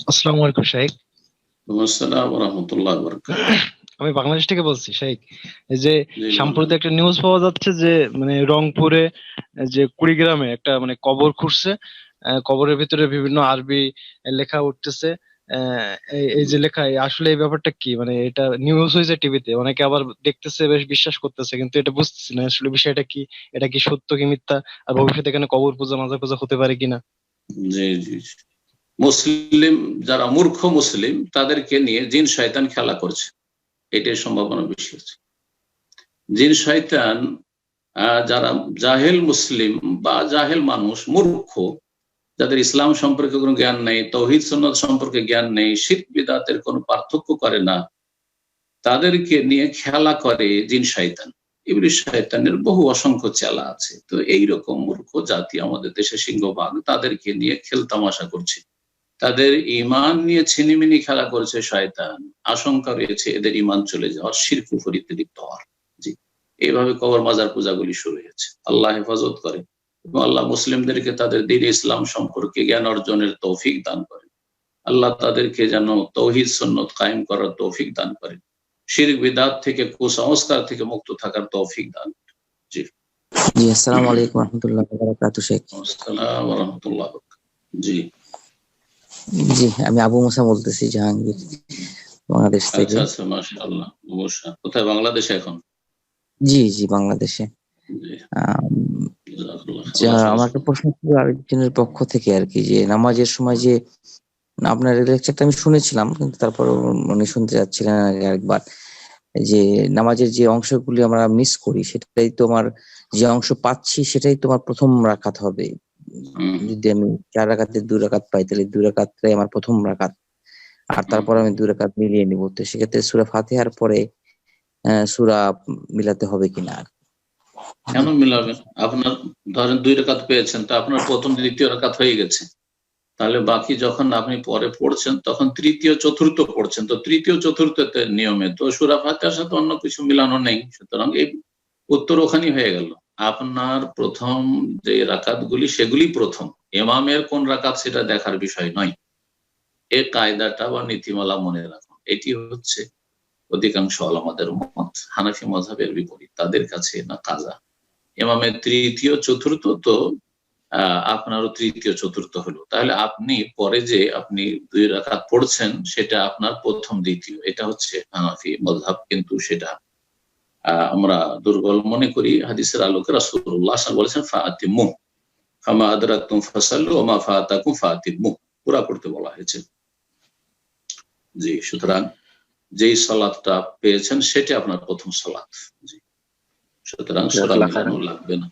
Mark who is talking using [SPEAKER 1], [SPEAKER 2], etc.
[SPEAKER 1] আসসালামু আলাইকুম শাইখ।
[SPEAKER 2] আসসালাম ওয়া রাহমাতুল্লাহি ওয়া বারাকাতুহু।
[SPEAKER 1] আমি বাংলাদেশ থেকে বলছি শাইখ। এই যে
[SPEAKER 2] জি বলেন।
[SPEAKER 1] সাম্প্রতিক একটা নিউজ পাওয়া যাচ্ছে যে মানে রংপুরে যে কুড়িগ্রামে একটা মানে কবর খুঁড়ছে, কবরের ভিতরে বিভিন্ন আরবি লেখা উঠতেছে। এই যে লেখা, আসলে এই ব্যাপারটা কি? মানে এটা নিউজ হয়েছে টিভিতে, অনেকে আবার দেখতেছে, বেশ বিশ্বাস করতেছে, কিন্তু এটা বুঝতেছি না আসলে বিষয়টা কি। এটা কি সত্য কি মিথ্যা? আর ভবিষ্যতে এখানে কবর পূজা মাজার পূজা হতে পারে কিনা?
[SPEAKER 2] জি জি জি। মুসলিম যারা মূর্খ মুসলিম তাদেরকে নিয়ে জিন শয়তান খেলা করছে, এটাই সম্ভাবনা বেশি আছে। জিন শয়তান যারা জাহেল মুসলিম বা জাহেল মানুষ, মূর্খ, যাদের ইসলাম সম্পর্কে কোনো জ্ঞান নেই, তৌহিদ সুন্নাত সম্পর্কে জ্ঞান নেই, শিরক বিদআতের কোনো পার্থক্য করে না, তাদেরকে নিয়ে খেলা করে জিন শয়তান। ইবলিস শয়তানের বহু অসংখ্য চেলা আছে। তো এইরকম মূর্খ জাতি আমাদের দেশে সিংহভাগ, তাদেরকে নিয়ে খেলতামাশা করছে, তাদের ঈমান নিয়ে ছিনিমিনি খেলা করছে শয়তান। আশঙ্কা রয়েছে এদের ঈমান চলে যাওয়ার, শিরক কুফরিতে লিপ্ত হওয়ার। জি, এইভাবে কবর মাজার পূজাগুলি শুরু হয়েছে। আল্লাহ হেফাজত করে এবং আল্লাহ মুসলিমদেরকে তাদের দ্বীন ইসলাম সম্পর্কে জ্ঞান অর্জনের তৌফিক দান করে। আল্লাহ তাদেরকে যেন তৌহিদ সুন্নত কায়েম করার তৌফিক দান করে, শিরক বিদআত থেকে, কুসংস্কার থেকে মুক্ত থাকার তৌফিক দান করে। জি
[SPEAKER 3] জি, আসসালামু আলাইকুম ওয়া রাহমাতুল্লাহি ওয়া বারাকাতুহু শেখ।
[SPEAKER 2] আসসালাম ওয়া রাহমাতুল্লাহি ওয়া বারাকাতুহু। জি
[SPEAKER 3] জি, আমি আবু মুসা বলতেছি, জাহাঙ্গীর, বাংলাদেশ থেকে।
[SPEAKER 2] আচ্ছা আচ্ছা, মাশাআল্লাহ। অবশ্যই। কোথায়? বাংলাদেশে এখন?
[SPEAKER 3] জি জি, বাংলাদেশে।
[SPEAKER 2] জি,
[SPEAKER 3] আম,
[SPEAKER 2] জাযাকাল্লাহ খাইর।
[SPEAKER 3] আমার একটা প্রশ্ন ছিল আরেকজনের পক্ষ থেকে আর কি, যে নামাজের সময় যে আপনার লেকচারটা আমি শুনেছিলাম, কিন্তু তারপর উনি শুনতে যাচ্ছিলেন আরেকবার, যে নামাজের যে অংশগুলি আমরা মিস করি, সেটাই তোমার যে অংশ পাচ্ছি সেটাই তোমার প্রথম রাকাত হবে। যদি আমি 4 রাকাতের 2 রাকাত পাই, তাহলে 2 রাকাতটাই আমার প্রথম রাকাত, আর তারপর আমি 2 রাকাত মিলিয়ে নিব। তো সেক্ষেত্রে সূরা ফাতিহার পরে সূরা মিলাতে হবে কিনা?
[SPEAKER 2] কেন মিলাবেন? আপনার ধরেন 2 রাকাত পেয়েছেন, তো আপনার প্রথম দ্বিতীয় রাকাত হয়ে গেছে। তাহলে বাকি যখন আপনি পরে পড়ছেন তখন তৃতীয় চতুর্থ পড়ছেন, তো তৃতীয় চতুর্থতে নিয়মে তো সূরা ফাতিহার সাথে অন্য কিছু মিলানো নেই। সুতরাং এই উত্তর ওখানেই হয়ে গেল। আপনার প্রথম যে রাকাতগুলি সেগুলি প্রথম, ইমামের কোন রাকাত সেটা দেখার বিষয় নয়। এই কায়দাটা বা নীতিমালা মনে রাখুন। এটি হচ্ছে অধিকাংশ ওলামাদের মত। হানাফি মাযহাবের বিপরীত, তাদের কাছে না কাজা। ইমামের তৃতীয় চতুর্থ, তো আপনারও তৃতীয় চতুর্থ হলো, তাহলে আপনি পরে যে আপনি 2 রাকাত পড়ছেন সেটা আপনার প্রথম দ্বিতীয়, এটা হচ্ছে হানাফি মাযহাব। কিন্তু সেটা আমরা দুর্বল মনে করি। হাদিসের আলোকে রাসূলুল্লাহ সাল্লাল্লাহু আলাইহি ওয়াসাল্লাম বলেছেন ফাআতিমু ফামা আদরাকতুম ফাসাল্লু ওয়া মা ফাআতাকুম ফাআতিমু, পুরা করতে বলা হয়েছে। জি, সুতরাং যেই সালাতটা পেয়েছেন সেটা আপনার প্রথম সালাত। জি, সুতরাং সূরা মিলানো লাগবে না।